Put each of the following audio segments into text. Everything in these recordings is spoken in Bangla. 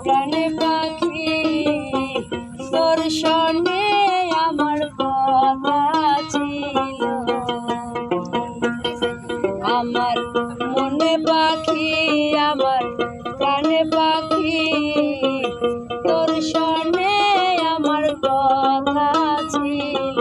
প্রাণে পাখি তোর সনে আমার কথা ছিল। আমার মনে পাখি আমার প্রাণে পাখি তোর সনে আমার কথা ছিল।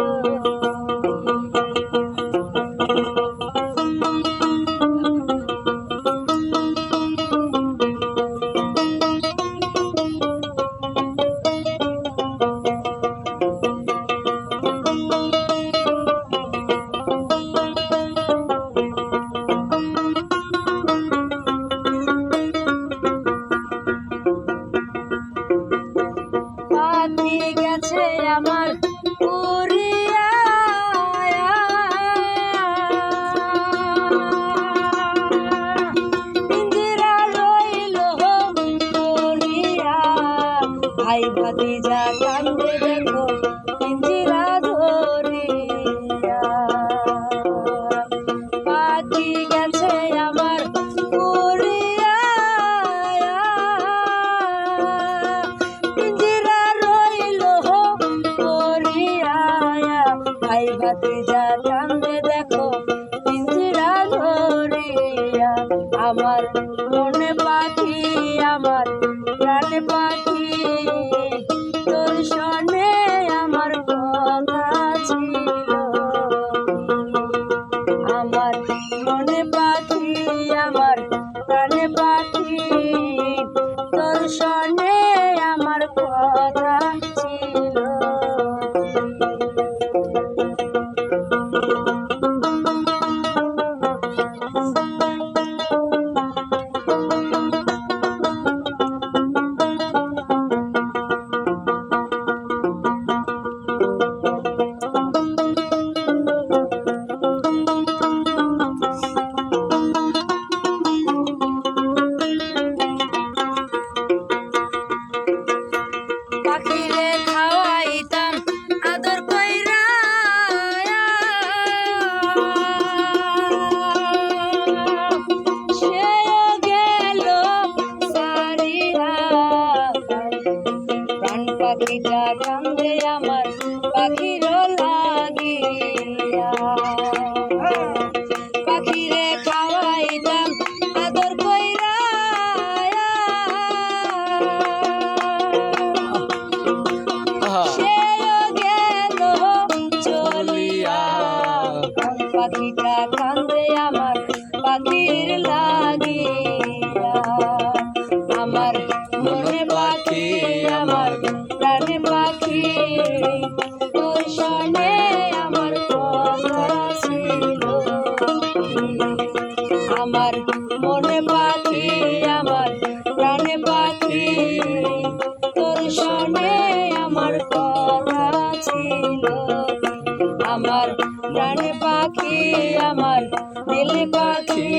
পাখি গেছে আমার উড়িয়া, পিঞ্জিরা রইল পড়িয়া। ভাই ভাতিজা কান্দে দেখো পিঞ্জিরা ধরিয়া। পাখি গেছে আমার উড়িয়া, পিঞ্জিরা রইল পড়িয়া। ভাই ভাতিজা কান্দে দেখো পিঞ্জিরা ধরিয়া। আমার মনে পাখি আমার প্রাণে পাখি তোর সনে আমার কথা ছিল। আমার মনে পাখি আমার প্রাণে পাখি তোর সনে আমার কথা ছিল। পাখিরে খাওয়াইতাম আদর কইরা, সেও গেল সারিয়া। প্রাণ পাখিটা কান্দে আমার পাখির লাগিয়া। পাখিরে খাওয়াইতাম আদর কইরা, সেও গেল চলিয়া। পাখিটা কান্দে আমার পাখির লাগিয়া। আমার মনে পাখি আমার প্রাণে পাখি তোর সনে আমার কথা ছিল। আমার মনে পাখি আমার প্রাণে পাখি তোর সনে আমার কথা ছিল। আমার প্রাণে পাখি আমার দিল পাখি